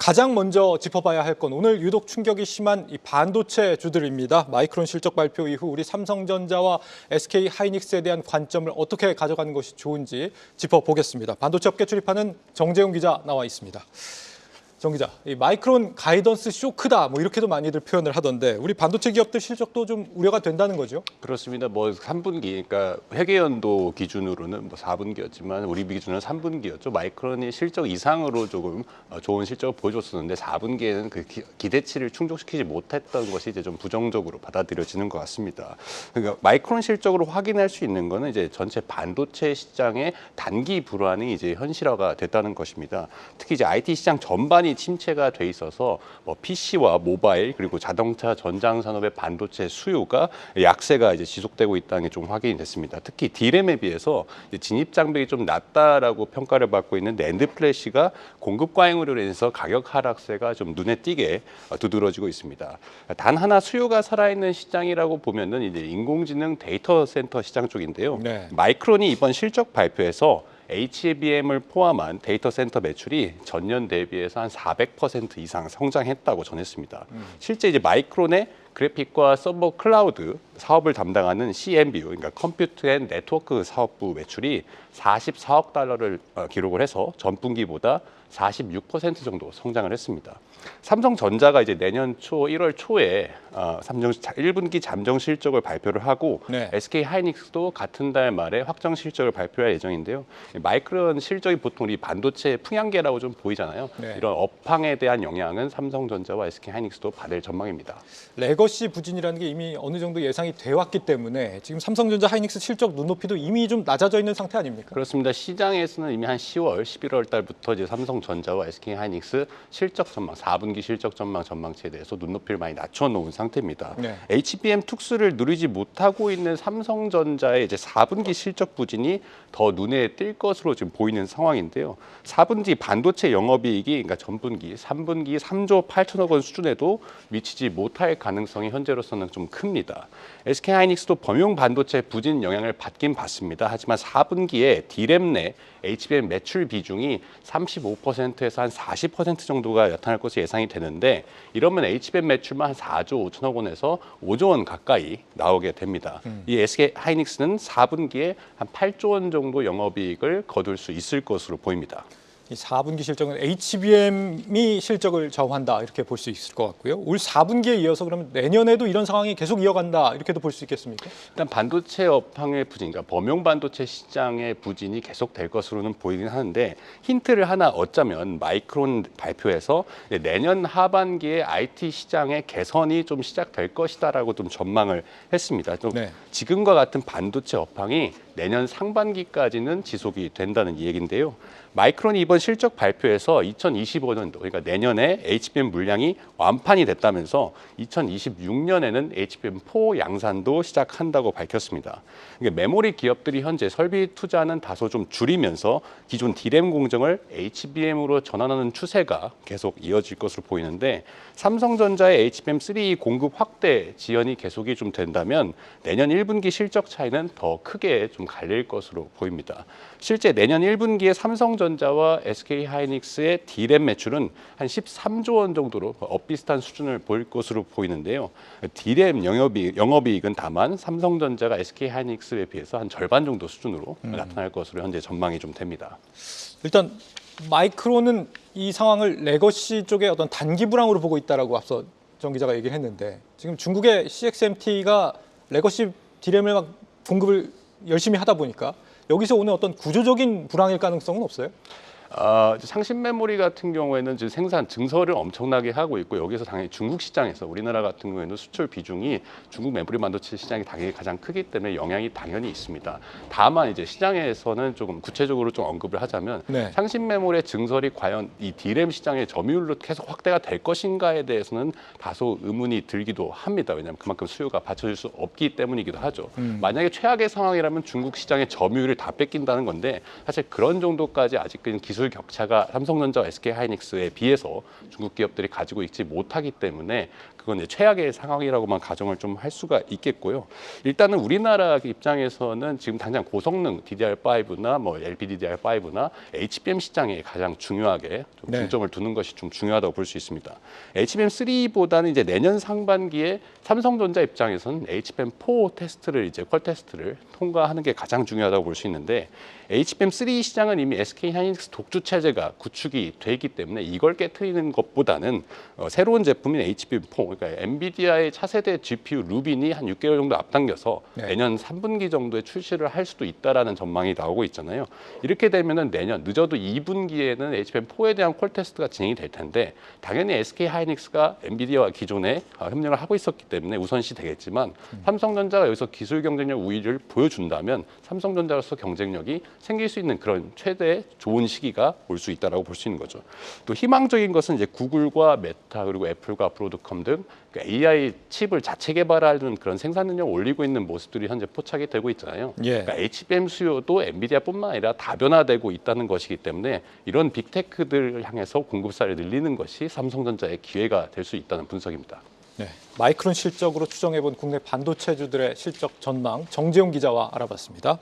가장 먼저 짚어봐야 할 건 오늘 유독 충격이 심한 이 반도체 주들입니다. 마이크론 실적 발표 이후 우리 삼성전자와 SK 하이닉스에 대한 관점을 어떻게 가져가는 것이 좋은지 짚어보겠습니다. 반도체 업계 출입하는 정재훈 기자 나와 있습니다. 정 기자, 이 마이크론 가이던스 쇼크다 뭐 이렇게도 많이들 표현을 하던데 우리 반도체 기업들 실적도 좀 우려가 된다는 거죠? 그렇습니다. 뭐 3분기, 그러니까 회계연도 기준으로는 뭐 4분기였지만 우리 기준은 3분기였죠. 마이크론이 실적 이상으로 조금 좋은 실적을 보여줬었는데 4분기에는 그 기대치를 충족시키지 못했던 것이 이제 좀 부정적으로 받아들여지는 것 같습니다. 그러니까 마이크론 실적으로 확인할 수 있는 거는 이제 전체 반도체 시장의 단기 불안이 이제 현실화가 됐다는 것입니다. 특히 이제 IT 시장 전반이 침체가 돼 있어서 뭐 PC와 모바일 그리고 자동차 전장 산업의 반도체 수요가 약세가 이제 지속되고 있다는 게 좀 확인이 됐습니다. 특히 D램에 비해서 진입 장벽이 좀 낮다라고 평가를 받고 있는 낸드 플래시가 공급 과잉으로 인해서 가격 하락세가 좀 눈에 띄게 두드러지고 있습니다. 단 하나 수요가 살아있는 시장이라고 보면은 이제 인공지능 데이터 센터 시장 쪽인데요. 네. 마이크론이 이번 실적 발표에서 HBM을 포함한 데이터 센터 매출이 전년 대비해서 한 400% 이상 성장했다고 전했습니다. 실제 이제 마이크론의 그래픽과 서버 클라우드 사업을 담당하는 CNBU, 그러니까 컴퓨터 앤 네트워크 사업부 매출이 44억 달러를 기록을 해서 전분기보다 46% 정도 성장을 했습니다. 삼성전자가 이제 내년 1월 초에 삼성 1분기 잠정 실적을 발표를 하고 네. SK 하이닉스도 같은 달 말에 확정 실적을 발표할 예정인데요. 마이크론 실적이 보통 이 반도체 풍향계라고 좀 보이잖아요. 네. 이런 업황에 대한 영향은 삼성전자와 SK 하이닉스도 받을 전망입니다. 레거시 부진이라는 게 이미 어느 정도 예상이 돼 왔기 때문에 지금 삼성전자 하이닉스 실적 눈높이도 이미 좀 낮아져 있는 상태 아닙니까? 그렇습니다. 시장에서는 이미 한 10월, 11월 달부터 이제 삼성전자와 SK 하이닉스 실적 전망, 4분기 실적 전망치에 대해서 눈높이를 많이 낮춰놓은 상태입니다. 네. HBM 특수를 누리지 못하고 있는 삼성전자의 이제 4분기 실적 부진이 더 눈에 띌 것으로 지금 보이는 상황인데요. 4분기 반도체 영업이익이 그러니까 전분기, 3분기 3조 8천억 원 수준에도 미치지 못할 가능성이 현재로서는 좀 큽니다. SK 하이닉스도 범용 반도체 부진 영향을 받긴 받습니다. 하지만 4분기에 D램 내 HBM 매출 비중이 35%에서 한 40% 정도가 나타날 것으로 예상이 되는데 이러면 HBM 매출만 한 4조 5천억 원에서 5조 원 가까이 나오게 됩니다. 이 SK 하이닉스는 4분기에 한 8조 원 정도 영업이익을 거둘 수 있을 것으로 보입니다. 이 4분기 실적은 HBM이 실적을 좌우한다 이렇게 볼 수 있을 것 같고요. 올 4분기에 이어서 그러면 내년에도 이런 상황이 계속 이어간다 이렇게도 볼 수 있겠습니까? 일단 반도체 업황의 부진, 그러니까 범용 반도체 시장의 부진이 계속될 것으로는 보이긴 하는데 힌트를 하나 얻자면 마이크론 발표에서 내년 하반기에 IT 시장의 개선이 좀 시작될 것이다라고 좀 전망을 했습니다. 좀 네. 지금과 같은 반도체 업황이 내년 상반기까지는 지속이 된다는 얘기인데요. 마이크론이 이번 실적 발표에서 2025년도, 그러니까 내년에 HBM 물량이 완판이 됐다면서 2026년에는 HBM4 양산도 시작한다고 밝혔습니다. 그러니까 메모리 기업들이 현재 설비 투자는 다소 좀 줄이면서 기존 D램 공정을 HBM으로 전환하는 추세가 계속 이어질 것으로 보이는데 삼성전자의 HBM3 공급 확대 지연이 계속이 좀 된다면 내년 1분기 실적 차이는 더 크게 좀 갈릴 것으로 보입니다. 실제 내년 1분기에 삼성전자와 SK 하이닉스의 D램 매출은 한 13조 원 정도로 비슷한 수준을 보일 것으로 보이는데요. D램 영업이익은 다만 삼성전자가 SK 하이닉스에 비해서 한 절반 정도 수준으로 나타날 것으로 현재 전망이 좀 됩니다. 일단 마이크론은 이 상황을 레거시 쪽의 어떤 단기 불황으로 보고 있다라고 앞서 정 기자가 얘기를 했는데 지금 중국의 CXMT가 레거시 D램을 막 공급을 열심히 하다 보니까 여기서 오는 어떤 구조적인 불황일 가능성은 없어요? 상신 메모리 같은 경우에는 지금 생산 증설을 엄청나게 하고 있고 여기서 당연히 중국 시장에서 우리나라 같은 경우에는 수출 비중이 중국 메모리 반도체 시장이 당연히 가장 크기 때문에 영향이 당연히 있습니다. 다만 이제 시장에서는 조금 구체적으로 좀 언급을 하자면 네. 상신 메모리의 증설이 과연 이 D램 시장의 점유율로 계속 확대가 될 것인가에 대해서는 다소 의문이 들기도 합니다. 왜냐하면 그만큼 수요가 받쳐줄 수 없기 때문이기도 하죠. 만약에 최악의 상황이라면 중국 시장의 점유율을 다 뺏긴다는 건데 사실 그런 정도까지 아직까지는 기술 격차가 삼성전자와 SK하이닉스에 비해서 중국 기업들이 가지고 있지 못하기 때문에 그건 이제 최악의 상황이라고만 가정을 좀 할 수가 있겠고요. 일단은 우리나라 입장에서는 지금 당장 고성능 DDR5나 뭐 LPDDR5나 HBM 시장에 가장 중요하게 좀 네. 중점을 두는 것이 좀 중요하다고 볼 수 있습니다. HBM3보다는 이제 내년 상반기에 삼성전자 입장에서는 HBM4 테스트를 이제 퀄 테스트를 통과하는 게 가장 중요하다고 볼 수 있는데 HBM3 시장은 이미 SK하이닉스 독주 체제가 구축이 돼 있기 때문에 이걸 깨트리는 것보다는 새로운 제품인 HBM4, 그러니까 엔비디아의 차세대 GPU 루빈이 한 6개월 정도 앞당겨서 네. 내년 3분기 정도에 출시를 할 수도 있다라는 전망이 나오고 있잖아요. 이렇게 되면은 내년 늦어도 2분기에는 HBM4에 대한 퀄 테스트가 진행이 될 텐데 당연히 SK하이닉스가 엔비디아와 기존에 협력을 하고 있었기 때문에 우선시 되겠지만 삼성전자가 여기서 기술 경쟁력 우위를 보여준다면 삼성전자로서 경쟁력이 생길 수 있는 그런 최대 좋은 시기가 올 수 있다라고 볼 수 있는 거죠. 또 희망적인 것은 이제 구글과 메타 그리고 애플과 브로드컴 등 AI 칩을 자체 개발하는 그런 생산 능력을 올리고 있는 모습들이 현재 포착이 되고 있잖아요. 예. 그러니까 HBM 수요도 엔비디아뿐만 아니라 다변화되고 있다는 것이기 때문에 이런 빅테크들을 향해서 공급사를 늘리는 것이 삼성전자의 기회가 될 수 있다는 분석입니다. 네. 마이크론 실적으로 추정해본 국내 반도체주들의 실적 전망 정재용 기자와 알아봤습니다.